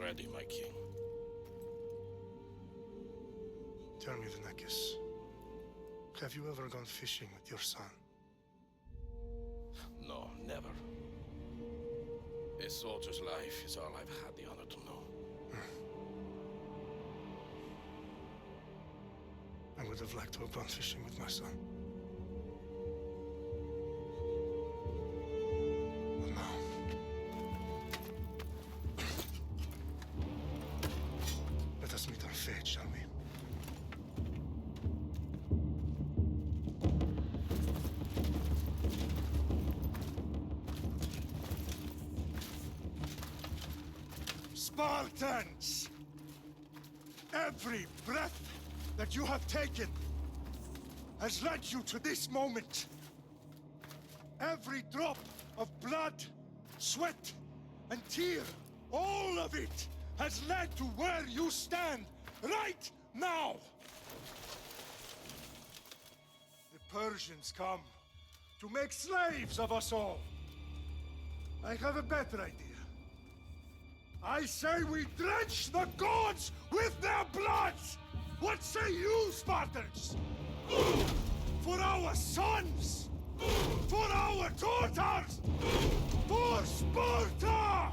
ready, my king. Tell me, Vinekis, have you ever gone fishing with your son? No, never. A soldier's life is all I've had the honor to know. I would have liked to have gone fishing with my son. But now... Let us meet on fate, shall we? Spartans! Every breath that you have taken has led you to this moment. Every drop of blood, sweat, and tear, all of it has led to where you stand right now. The Persians come to make slaves of us all. I have a better idea. I say we drench the gods with their blood! What say you, Spartans? For our sons! For our daughters! For Sparta!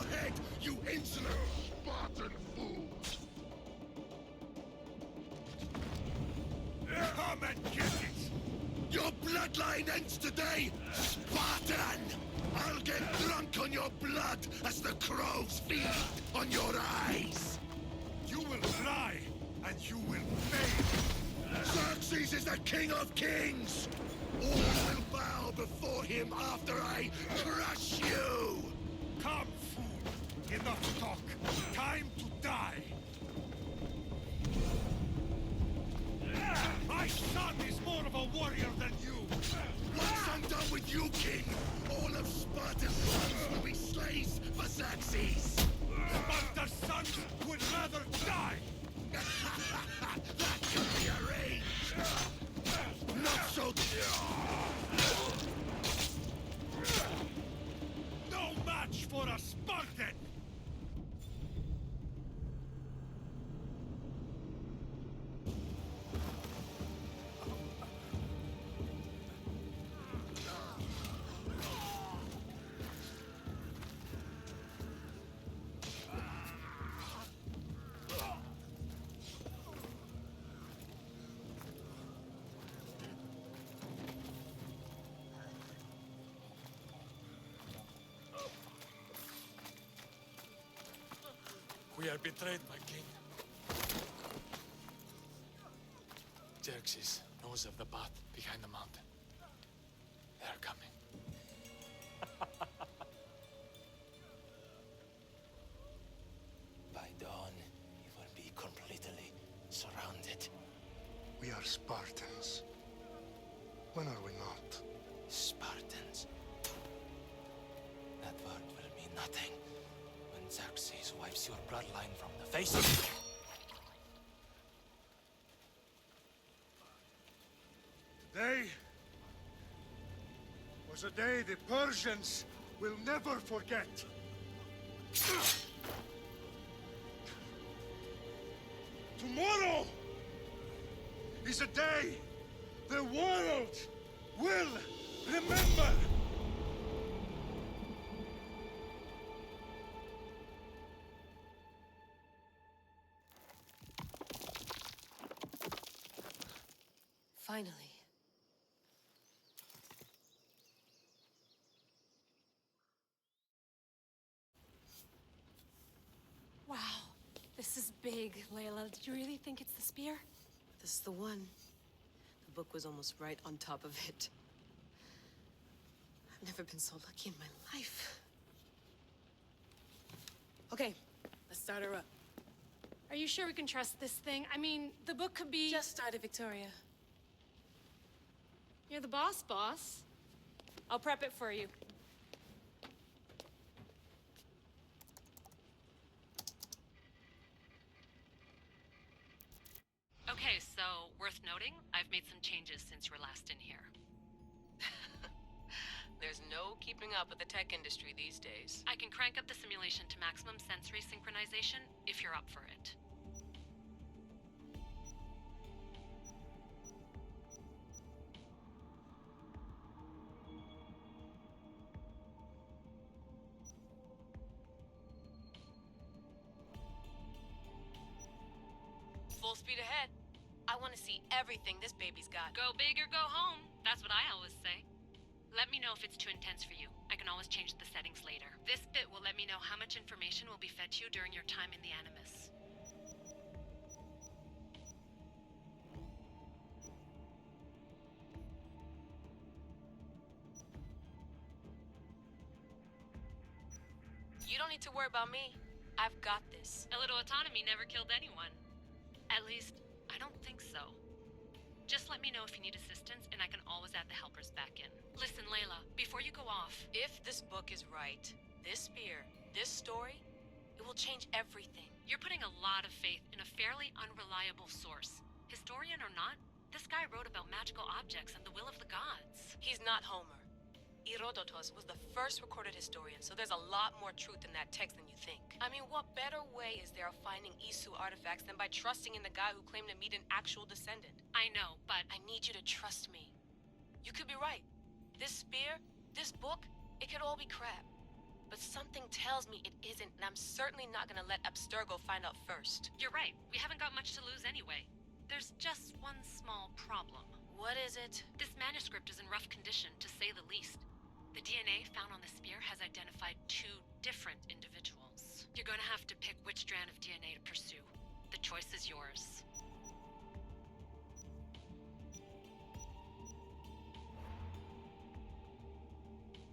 your head, you insolent Spartan fools! Come and get it! Your bloodline ends today, Spartan! I'll get drunk on your blood as the crows feed on your eyes! You will fly, and you will fail! Xerxes is the king of kings! All will bow before him after I crush you! Come, fool! Enough talk! Time to die! My son is more of a warrior than you! Once I'm done with you, king, all of Sparta's sons will be slaves for Xerxes! Sparta's sons would rather die! That can be arranged! Not so... No match for a Spartan! We are betrayed, my king. Xerxes knows of the path behind the mountain. They are coming. By dawn, we will be completely surrounded. We are Spartans. When are we not? Spartans. That word will mean nothing when Xerxes wipes your bloodline from the face of... Today was a day the Persians will never forget. Tomorrow is a day the world will remember. Finally. Wow, this is big, Layla. Did you really think it's the spear? This is the one. The book was almost right on top of it. I've never been so lucky in my life. Okay, let's start her up. Are you sure we can trust this thing? I mean, the book could be... Just started, Victoria. You're the boss. I'll prep it for you. Okay, so worth noting, I've made some changes since you were last in here. There's no keeping up with the tech industry these days. I can crank up the simulation to maximum sensory synchronization if you're up for it. Full speed ahead. I want to see everything this baby's got. Go big or go home. That's what I always say. Let me know if it's too intense for you. I can always change the settings later. This bit will let me know how much information will be fed to you during your time in the Animus. You don't need to worry about me. I've got this. A little autonomy never killed anyone. At least, I don't think so. Just let me know if you need assistance, and I can always add the helpers back in. Listen, Layla, before you go off... If this book is right, this spear, this story, it will change everything. You're putting a lot of faith in a fairly unreliable source. Historian or not, this guy wrote about magical objects and the will of the gods. He's not Homer. Herodotus was the first recorded historian, so there's a lot more truth in that text than you think. I mean, what better way is there of finding Isu artifacts than by trusting in the guy who claimed to meet an actual descendant? I know, but... I need you to trust me. You could be right. This spear, this book, it could all be crap. But something tells me it isn't, and I'm certainly not gonna let Abstergo find out first. You're right. We haven't got much to lose anyway. There's just one small problem. What is it? This manuscript is in rough condition, to say the least. The DNA found on the spear has identified 2 different individuals. You're gonna have to pick which strand of DNA to pursue. The choice is yours.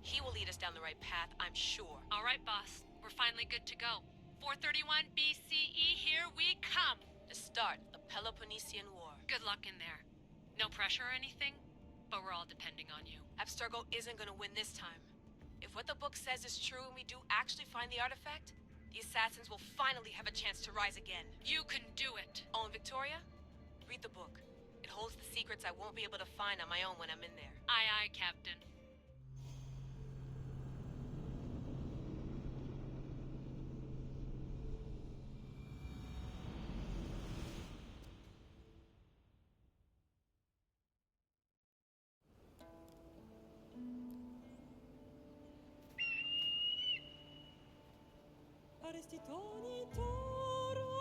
He will lead us down the right path, I'm sure. All right, boss. We're finally good to go. 431 BCE, here we come! To start the Peloponnesian War. Good luck in there. No pressure or anything, but we're all depending on you. Abstergo isn't gonna win this time. If what the book says is true and we do actually find the artifact, the assassins will finally have a chance to rise again. You can do it! Oh, and Victoria? Read the book. It holds the secrets I won't be able to find on my own when I'm in there. Aye, aye, Captain. Arestitoni toro,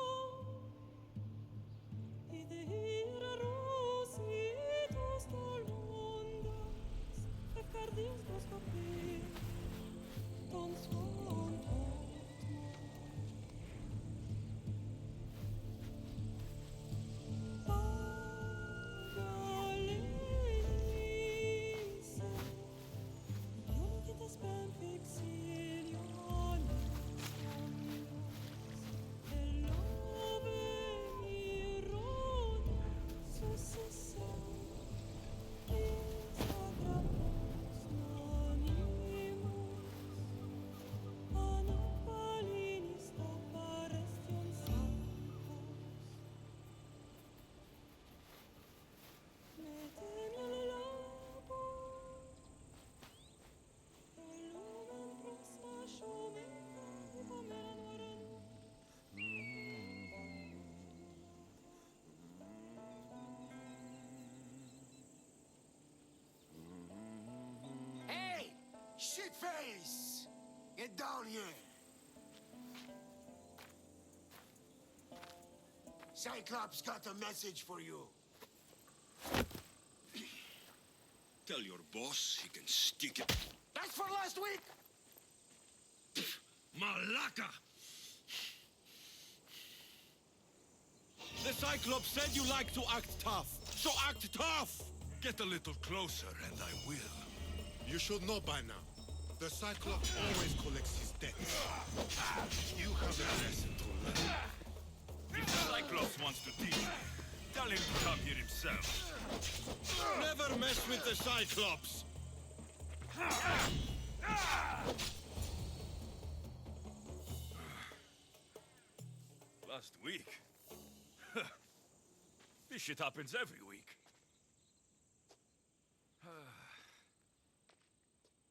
ide ira rositos tolondas, efcardios dos copir, ton son Pagalese, non che te spem fixiliones. Hey! Shitface! Get down here! Cyclops got a message for you. Tell your boss he can stick it. That's for last week! Malaka! The Cyclops said you like to act tough, so act tough! Get a little closer and I will. You should know by now. The Cyclops always collects his debts. You have a lesson to learn. If the Cyclops wants to teach me, tell him to come here himself. Never mess with the Cyclops! Last week? This shit happens every week.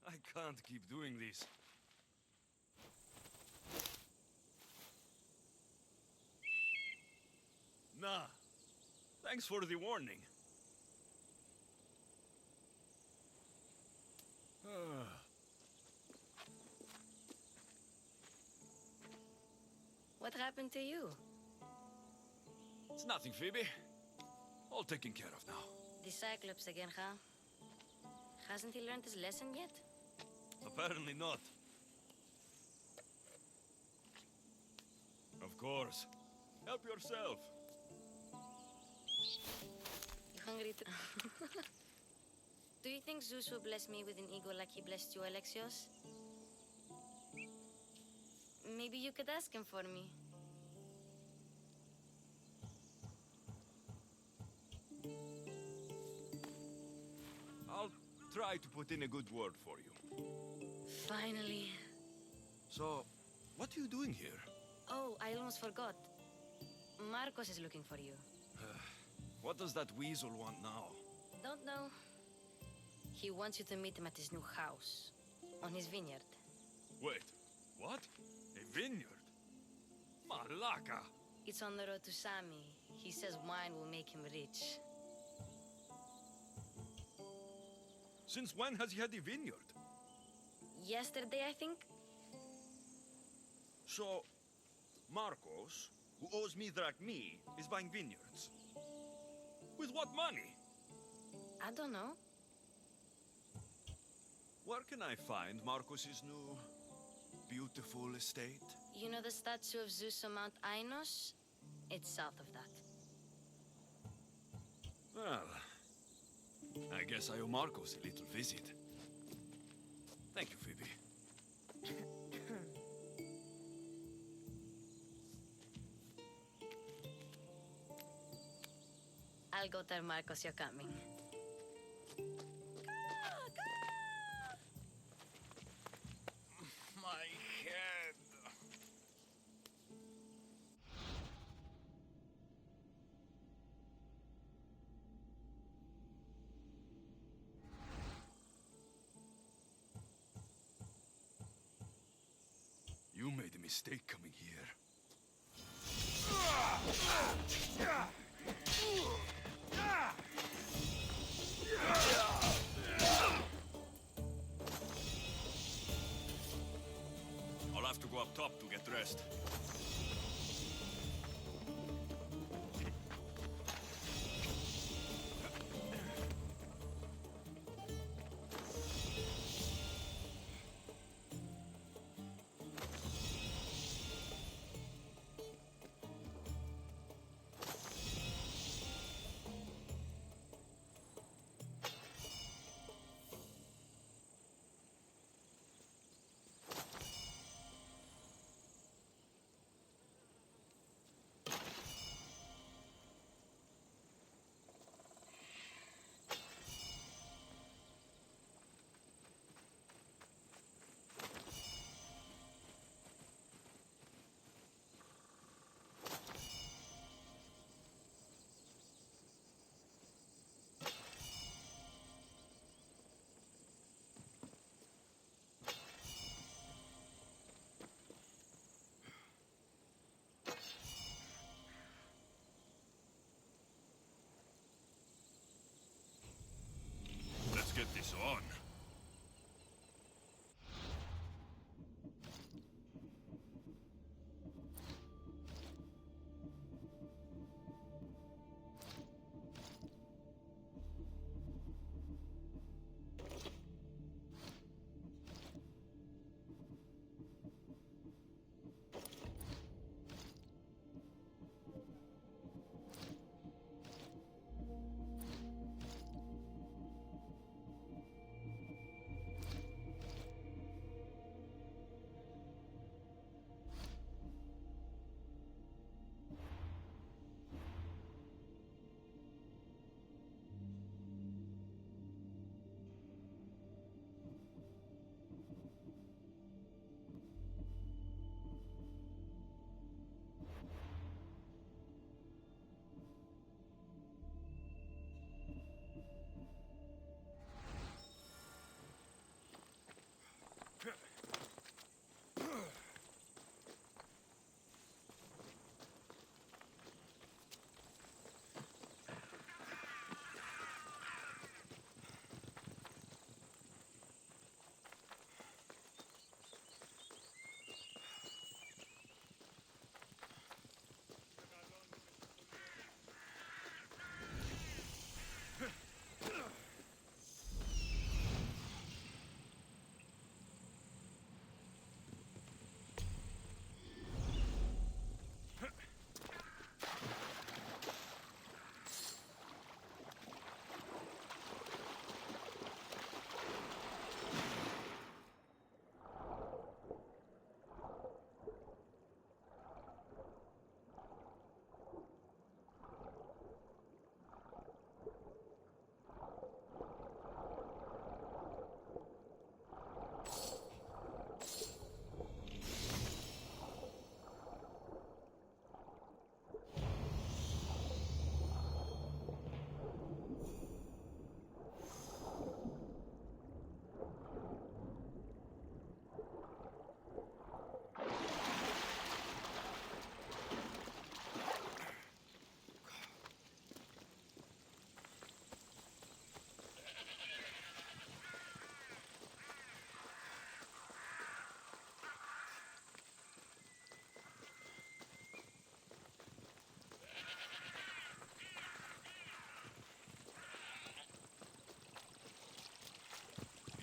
I can't keep doing this. Nah. Thanks for the warning. What happened to you? It's nothing, Phoebe. All taken care of now. The Cyclops again, huh? Hasn't he learned his lesson yet? Apparently not. Of course. Help yourself. You hungry too? Do you think Zeus will bless me with an ego like he blessed you, Alexios? Maybe you could ask him for me. I'll try to put in a good word for you. Finally. So, what are you doing here? Oh, I almost forgot. Marcos is looking for you. What does that weasel want now? Don't know. He wants you to meet him at his new house. On his vineyard. Wait, what? A vineyard? Malaka! It's on the road to Sami. He says wine will make him rich. Since when has he had a vineyard? Yesterday, I think. So, Marcos, who owes me drachmi, is buying vineyards. With what money? I don't know. Where can I find Marcos's new, beautiful estate? You know the statue of Zeus on Mount Ainos? It's south of that. Well, I guess I owe Marcos a little visit. Thank you, Phoebe. I'll go tell Marcos you're coming. My head. You made a mistake coming here. I'll have to go up top to get dressed. Let's get this on.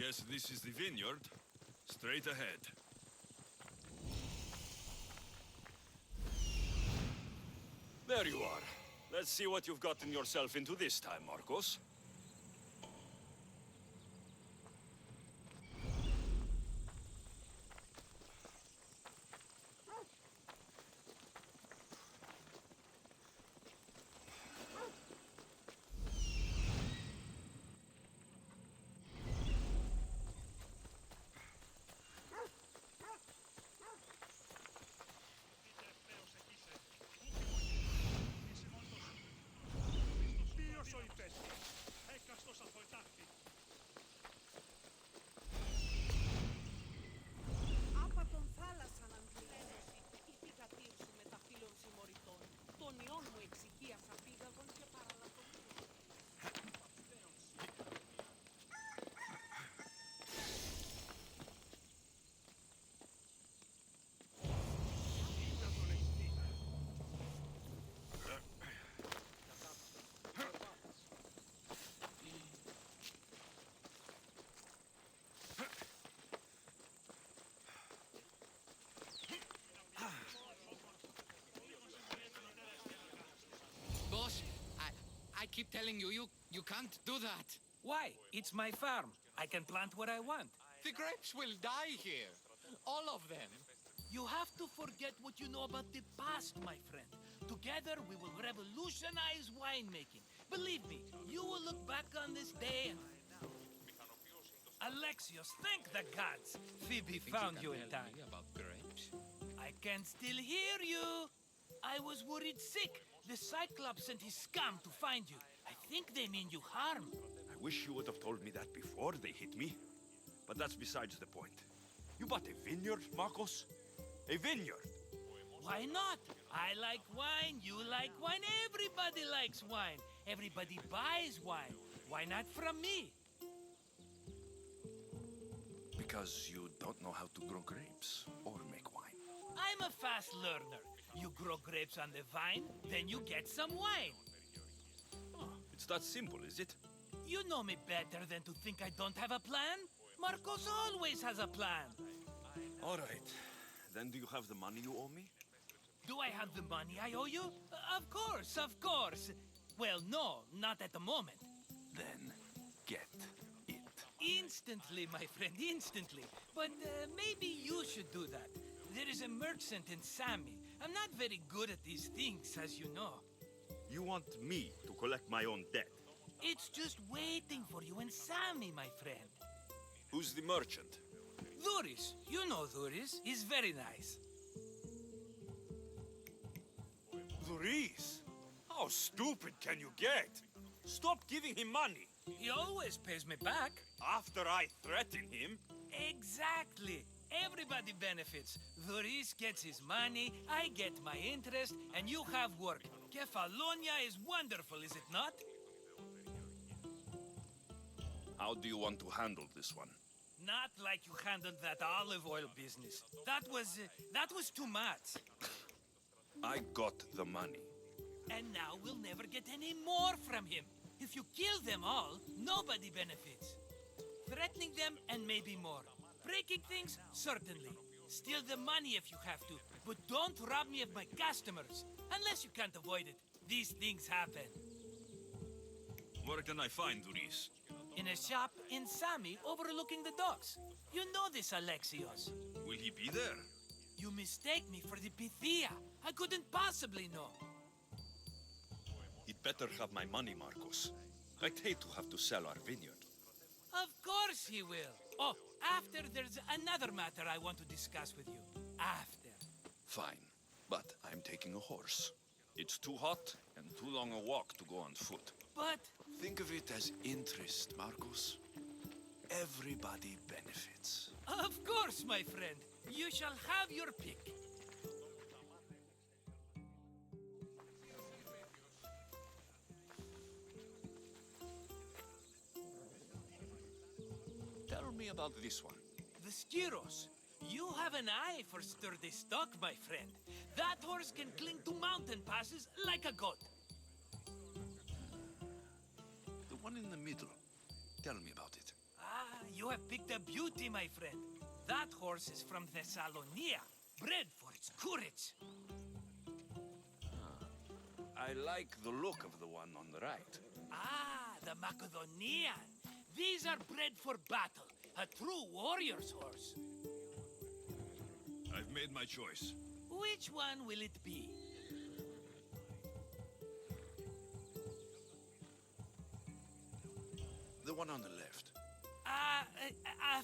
Guess this is the vineyard. Straight ahead. There you are. Let's see what you've gotten yourself into this time, Marcos. Άπα τον θάλασσαν αν πληρένωση, η θυγατήρ σου με τα φίλων συμμοριτών. Τον ιόν μου εξοικίασα πήγαγον και παραλατωμούν. Boss, I keep telling you, you can't do that. Why? It's my farm. I can plant what I want. The grapes will die here. All of them. You have to forget what you know about the past, my friend. Together, we will revolutionize winemaking. Believe me, you will look back on this day and... Alexios, thank the gods! Phoebe found you in time. About grapes? I can still hear you. I was worried sick. The Cyclops sent his scum to find you. I think they mean you harm. I wish you would have told me that before they hit me. But that's besides the point. You bought a vineyard, Marcos? A vineyard? Why not? I like wine, you like wine, everybody likes wine. Everybody buys wine. Why not from me? Because you don't know how to grow grapes or make wine. I'm a fast learner. You grow grapes on the vine, then you get some wine. Oh, it's that simple, is it? You know me better than to think I don't have a plan. Marcos always has a plan. All right. Then do you have the money you owe me? Do I have the money I owe you? Of course, of course. Well, no, not at the moment. Then get it. Instantly, my friend, instantly. But maybe you should do that. There is a merchant in Sami. I'm not very good at these things, as you know. You want me to collect my own debt? It's just waiting for you in Sami, my friend. Who's the merchant? Duris. You know Duris. He's very nice. Luis! How stupid can you get? Stop giving him money! He always pays me back. After I threaten him? Exactly. Everybody benefits. Duris gets his money, I get my interest, and you have work. Kefalonia is wonderful, is it not? How do you want to handle this one? Not like you handled that olive oil business. That was too much. I got the money. And now we'll never get any more from him. If you kill them all, nobody benefits. Threatening them, and maybe more. Breaking things, certainly. Steal the money if you have to, but don't rob me of my customers. Unless you can't avoid it. These things happen. Where can I find Luis? In a shop in Sami overlooking the docks. You know this, Alexios. Will he be there? You mistake me for the Pythia. I couldn't possibly know. He'd better have my money, Marcos. I'd hate to have to sell our vineyard. Of course he will. Oh, after there's another matter I want to discuss with you. After. Fine, but I'm taking a horse. It's too hot and too long a walk to go on foot. But... Think of it as interest, Marcos. Everybody benefits. Of course, my friend. You shall have your pick. Tell me about this one. The Skiros. You have an eye for sturdy stock, my friend. That horse can cling to mountain passes like a goat. The one in the middle. Tell me about it. Ah, you You have picked a beauty, my friend. That horse is from Thessalonia, bred for its courage. I like the look of the one on the right. Ah, the Macedonian. These are bred for battle. A true warrior's horse. I've made my choice. Which one will it be? The one on the left.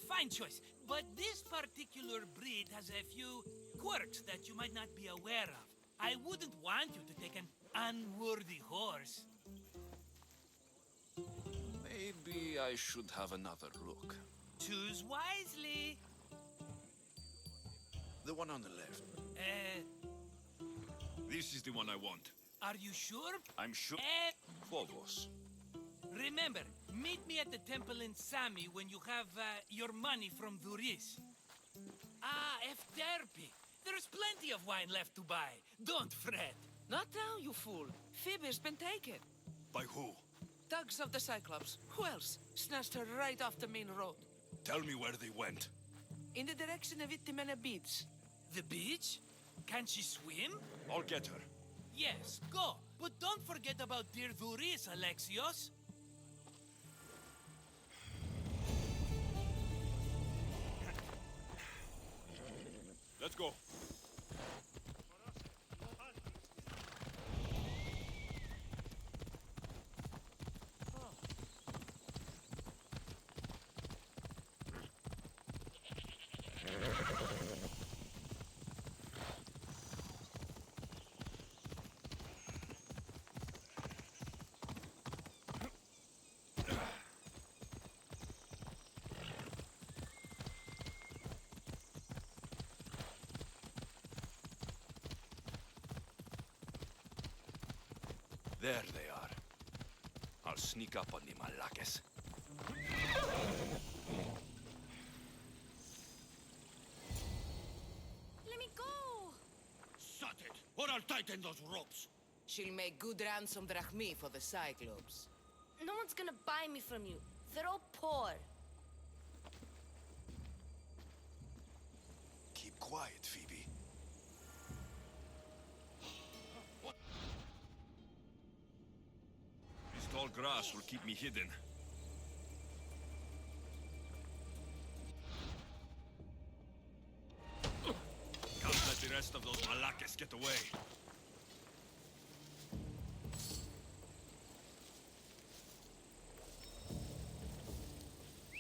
Fine choice. But this particular breed has a few quirks that you might not be aware of. I wouldn't want you to take an unworthy horse. Maybe I should have another look. Choose wisely. The one on the left. This is the one I want. Are you sure? I'm sure. Phobos. Remember, meet me at the temple in Sami when you have your money from Duris. Ah, Efterpi. There's plenty of wine left to buy. Don't fret. Not now, you fool. Phoebe's been taken. By who? Thugs of the Cyclops. Who else? Snatched her right off the main road. Tell me where they went. In the direction of Itimena Beach. The beach? Can she swim? I'll get her. Yes, go. But don't forget about dear Duris, Alexios. Let's go. There they are. I'll sneak up on the Malakes. Let me go! Shut it, or I'll tighten those ropes. She'll make good ransom drachmi for the Cyclops. No one's gonna buy me from you. They're all poor. Keep quiet, Phoebe. This tall grass will keep me hidden. Can't let the rest of those Malakes get away.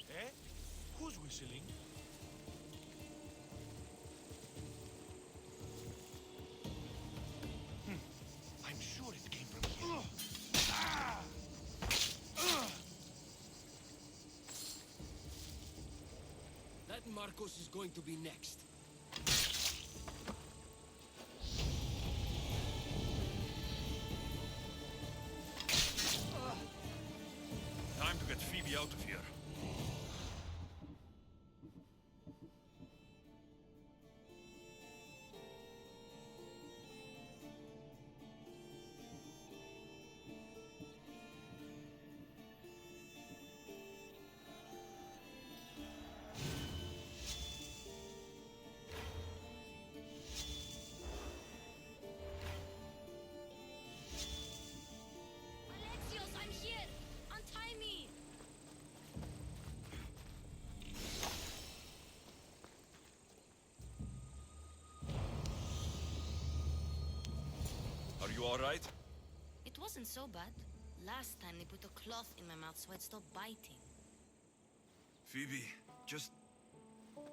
Eh? Who's whistling? I'm sure it came from here. That Marcos is going to be next. Time to get Phoebe out of here. Alexios, I'm here! Untie me! Are you all right? It wasn't so bad. Last time they put a cloth in my mouth so I'd stop biting. Phoebe, just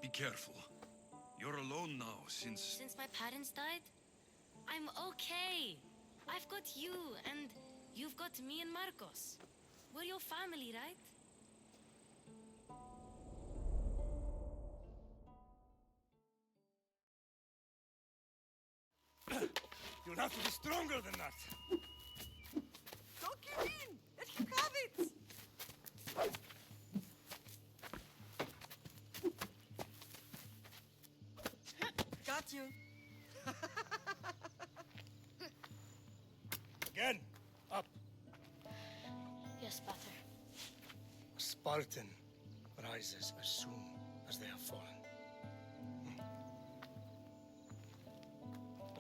be careful. You're alone now since... Since my parents died, I'm okay. I've got you, and you've got me and Marcos. We're your family, right? You'll have to be stronger than that. Don't give in! Let him have it! Got you. Again. Up. Yes, Father. A Spartan. Right. rises as soon as they have fallen.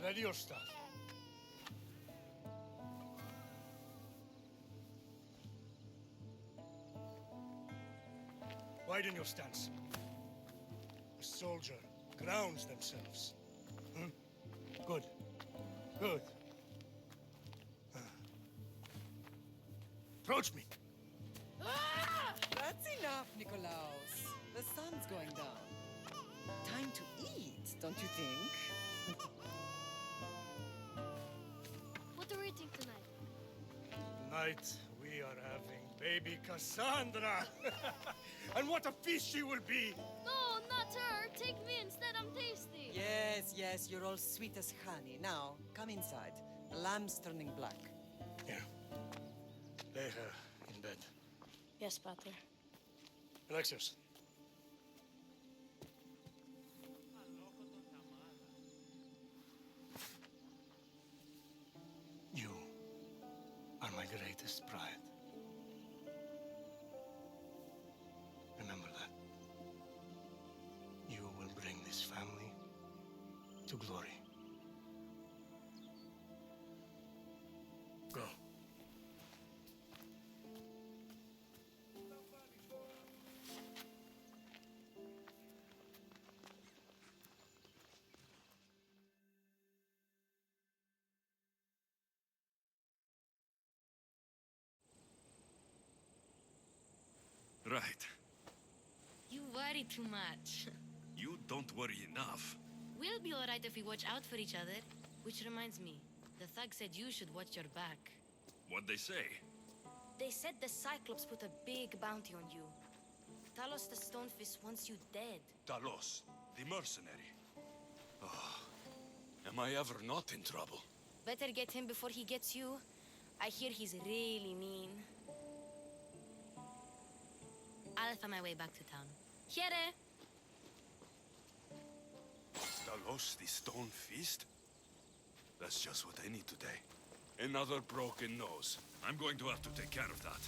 Ready your stuff. Widen your stance. A soldier grounds themselves. Good. Good. Approach me. That's enough, Nikolaos. The sun's going down. Time to eat, don't you think? What are we eating tonight? Tonight, we are having baby Cassandra. And what a feast she will be! No, not her. Take me instead. I'm tasty. Yes, yes, you're all sweet as honey. Now, come inside. The lamb's turning black. Here. Lay her in bed. Yes, Pater. Alexios. You are my greatest pride. Remember that. You will bring this family to glory. Go. Right. You worry too much. You don't worry enough. We'll be alright if we watch out for each other. Which reminds me, the thug said you should watch your back. What'd they say? They said the Cyclops put a big bounty on you. Talos the Stonefist wants you dead. Talos, the mercenary. Oh, am I ever not in trouble? Better get him before he gets you. I hear he's really mean. I'll find my way back to town. Here! Talos, the Stone Fist? That's just what I need today. Another broken nose. I'm going to have to take care of that.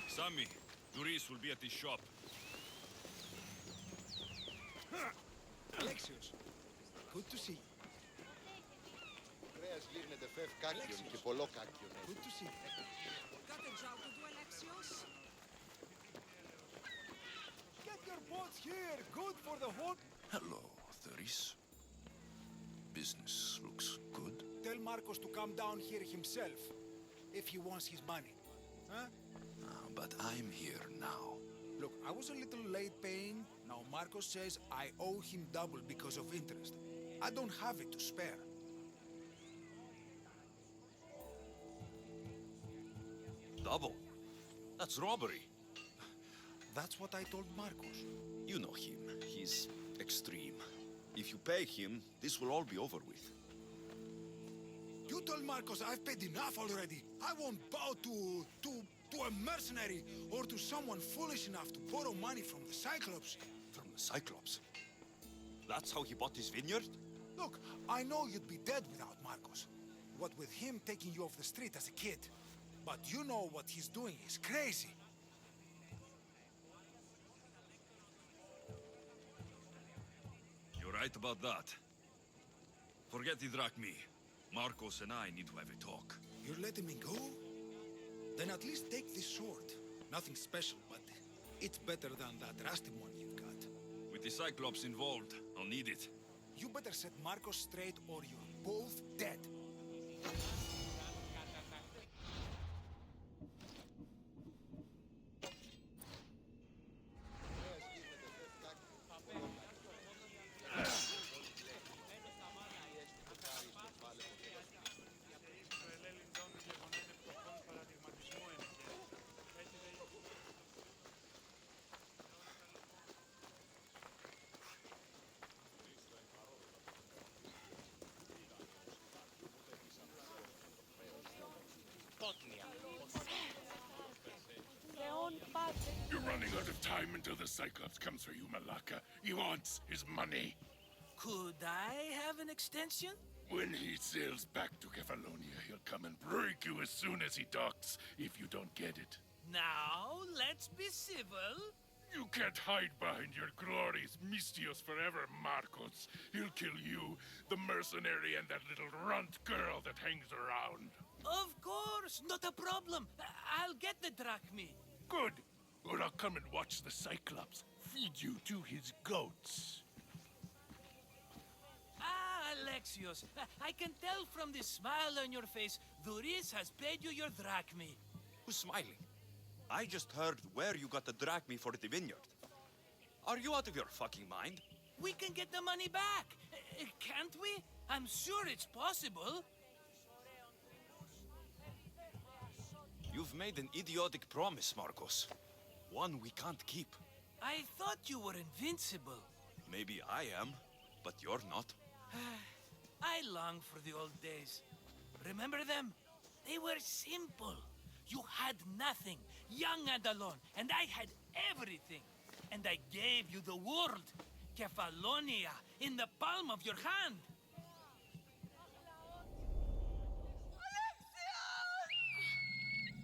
Sammy, Duris will be at the shop. Alexios, good to see you. Good to see you. Got a job to do, Alexios? Get your boats here. Good for the whole... Hello, Duris. Business looks good. Tell Marcos to come down here himself. if he wants his money. Huh? But I'm here now. Look, I was a little late paying. Now Marcos says I owe him double because of interest. I don't have it to spare. Double? That's robbery. That's what I told Marcos. You know him. He's extreme. If you pay him, this will all be over with. You told Marcos I've paid enough already. I won't bow to a mercenary or to someone foolish enough to borrow money from the Cyclops. From the Cyclops? That's how he bought his vineyard? Look, I know you'd be dead without Marcos. What with him taking you off the street as a kid. But you know what he's doing is crazy. You're right about that. Forget the drachmi. Marcos and I need to have a talk. You're letting me go? Then at least take this sword. Nothing special, but it's better than that rusty one you've got. With the Cyclops involved, I'll need it. You better set Marcos straight or you're both dead. You're running out of time until the Cyclops comes for you, Malaka. He wants his money. Could I have an extension? When he sails back to Kefalonia, he'll come and break you as soon as he docks, if you don't get it. Now, let's be civil. You can't hide behind your glories, Mistios forever, Marcos. He'll kill you, the mercenary, and that little runt girl that hangs around. Of course, not a problem. I'll get the drachmi. Good. Or I'll come and watch the Cyclops feed you to his goats. Ah, Alexios, I can tell from the smile on your face, Duris has paid you your drachmi. Who's smiling? I just heard where you got the drachmi for the vineyard. Are you out of your fucking mind? We can get the money back, can't we? I'm sure it's possible. You've made an idiotic promise, Marcos. One we can't keep. I thought you were invincible. Maybe I am, but you're not. I long for the old days. Remember them? They were simple. You had nothing, young and alone, and I had everything. And I gave you the world, Kefalonia, in the palm of your hand.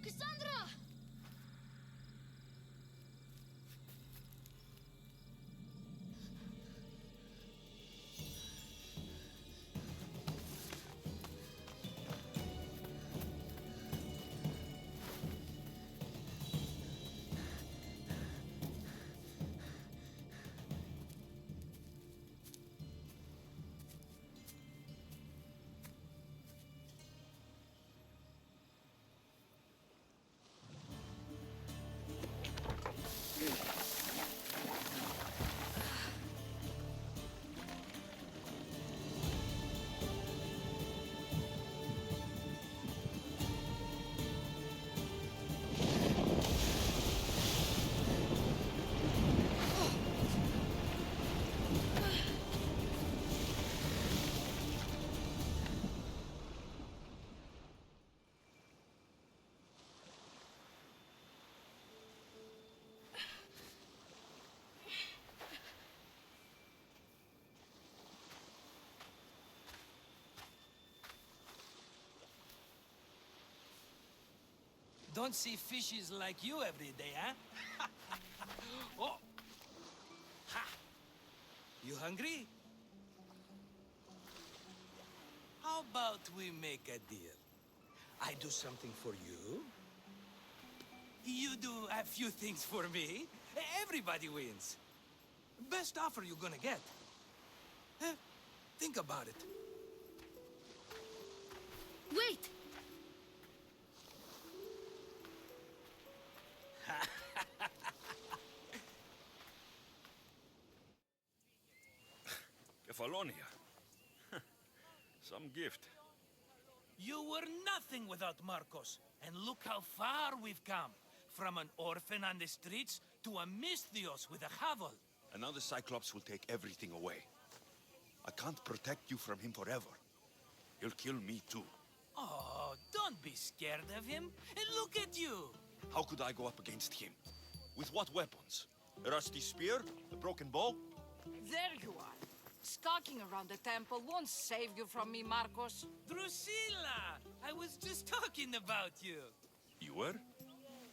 Cassandra! Don't see fishes like you every day, huh? Oh! Ha! You hungry? How about we make a deal? I do something for you. You do a few things for me. Everybody wins. Best offer you're gonna get. Think about it. Wait! Kefalonia. Some gift. You were nothing without Marcos, and look how far we've come. From an orphan on the streets to a Misthios with a Havel. And now the Cyclops will take everything away. I can't protect you from him forever. He'll kill me too. Oh, don't be scared of him. And look at you. How could I go up against him? With what weapons? A rusty spear? A broken bow? There you are. Skulking around the temple won't save you from me, Marcos. Drusilla! I was just talking about you. You were?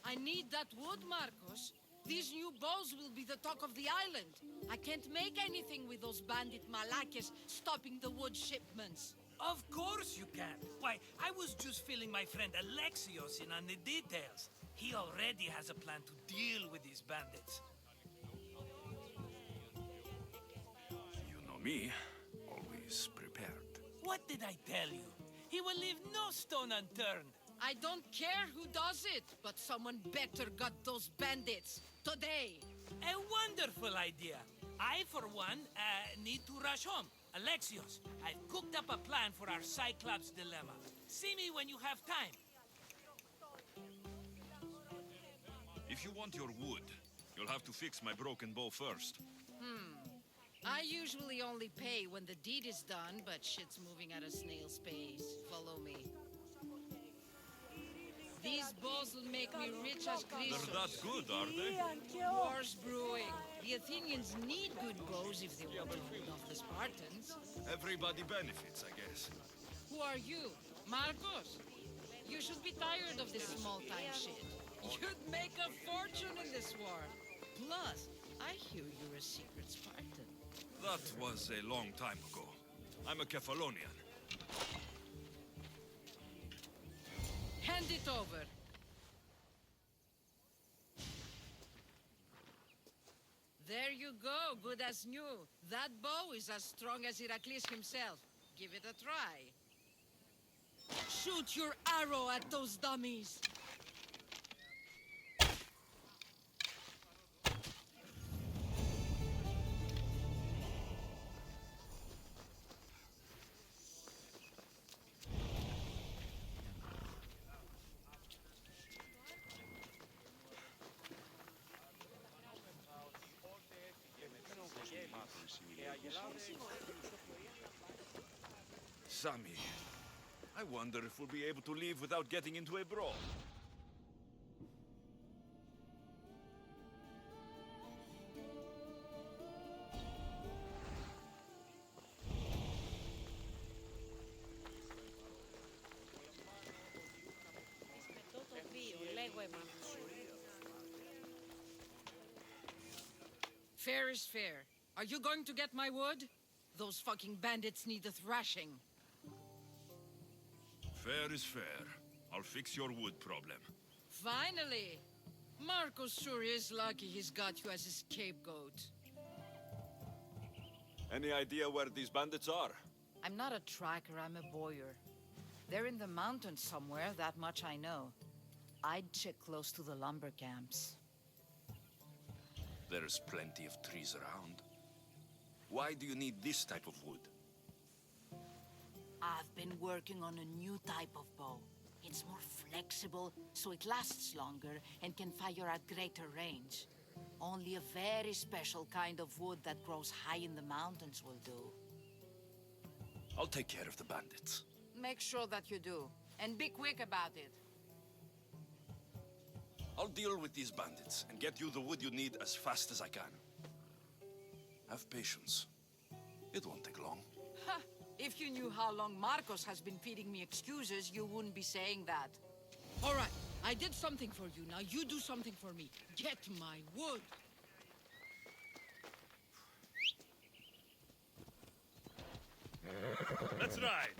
I need that wood, Marcos. These new bows will be the talk of the island. I can't make anything with those bandit malakes stopping the wood shipments. Of course you can. Why, I was just filling my friend Alexios in on the details. He already has a plan to deal with these bandits. You know me, always prepared. What did I tell you? He will leave no stone unturned. I don't care who does it, but someone better got those bandits. Today. A wonderful idea. I, for one, need to rush home. Alexios, I've cooked up a plan for our Cyclops dilemma. See me when you have time. If you want your wood, you'll have to fix my broken bow first. I usually only pay when the deed is done, but shit's moving at a snail's pace. Follow me. These bows will make me rich as Chrysos. They're that good, are they? War's brewing. The Athenians need good bows if they want to hold off the Spartans. Everybody benefits, I guess. Who are you? Marcos? You should be tired of this small-time shit. You'd make a fortune in this war. Plus, I hear you're a secret Spartan. That was a long time ago. I'm a Kefalonian. Hand it over. There you go, good as new. That bow is as strong as Heracles himself. Give it a try. Shoot your arrow at those dummies. Sammy, I wonder if we'll be able to leave without getting into a brawl. Fair is fair. Are you going to get my wood? Those fucking bandits need a thrashing. Fair is fair. I'll fix your wood problem. Finally! Marcos sure is lucky he's got you as his scapegoat. Any idea where these bandits are? I'm not a tracker, I'm a boyer. They're in the mountains somewhere, that much I know. I'd check close to the lumber camps. There's plenty of trees around. Why do you need this type of wood? I've been working on a new type of bow. It's more flexible, so it lasts longer and can fire at greater range. Only a very special kind of wood that grows high in the mountains will do. I'll take care of the bandits. Make sure that you do, and be quick about it. I'll deal with these bandits and get you the wood you need as fast as I can. Have patience. It won't take long. Ha! If you knew how long Marcos has been feeding me excuses, you wouldn't be saying that. All right, I did something for you. Now you do something for me. Get my wood. Let's ride!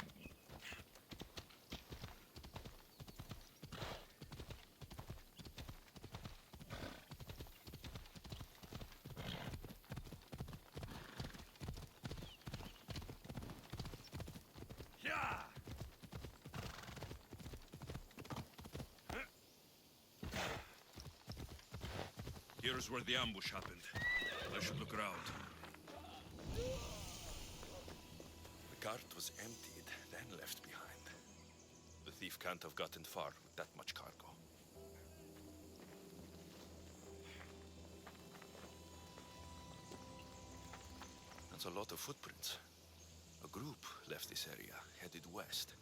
Here's where the ambush happened. I should look around. cart was emptied, then left behind. The thief can't have gotten far with that much cargo. That's a lot of footprints. A group left this area, headed west.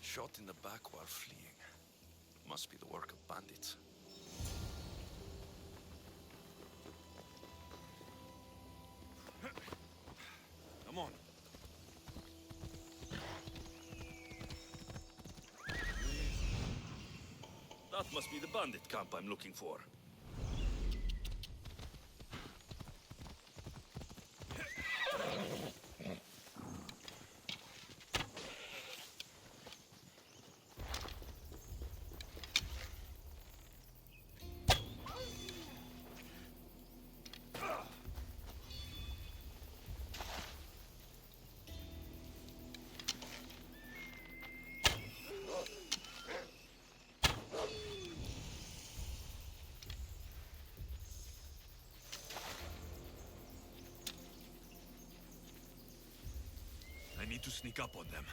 Shot in the back while fleeing. Must be the work of bandits. Come on. That must be the bandit camp I'm looking for. I need to sneak up on them.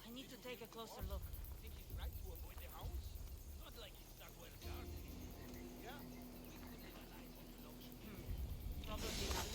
I need to take a closer look. Think he's right to avoid the house? Not like he's stuck where the garden is. Yeah, we could live a life of luxury. Probably not.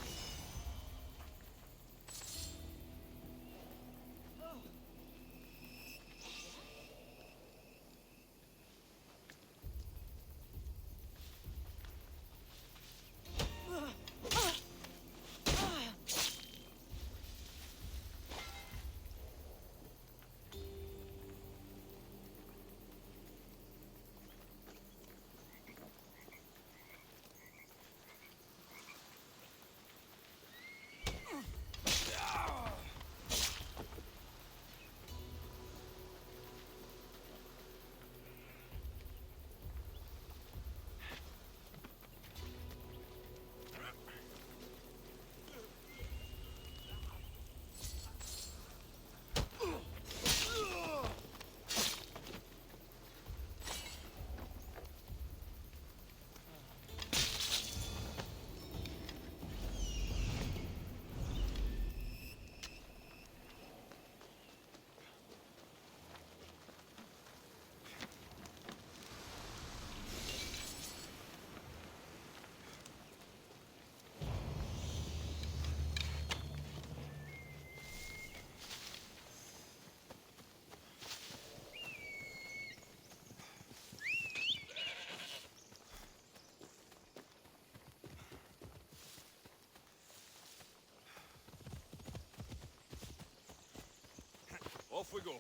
Off we go.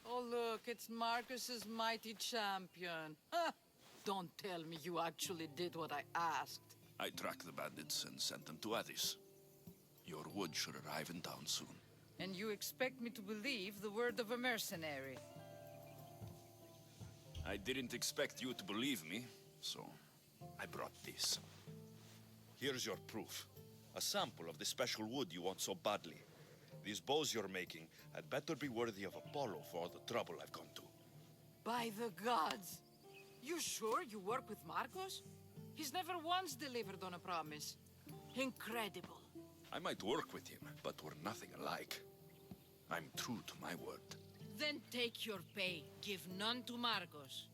Oh, look, it's Marcus's mighty champion. Ha! Don't tell me you actually did what I asked. I tracked the bandits and sent them to Addis. Your wood should arrive in town soon. And you expect me to believe the word of a mercenary? I didn't expect you to believe me, so I brought this. Here's your proof. A sample of the special wood you want so badly. These bows you're making had better be worthy of Apollo for all the trouble I've gone to. By the gods! You sure you work with Marcos? He's never once delivered on a promise. Incredible. I might work with him, but we're nothing alike. I'm true to my word. Then take your pay. Give none to Marcos.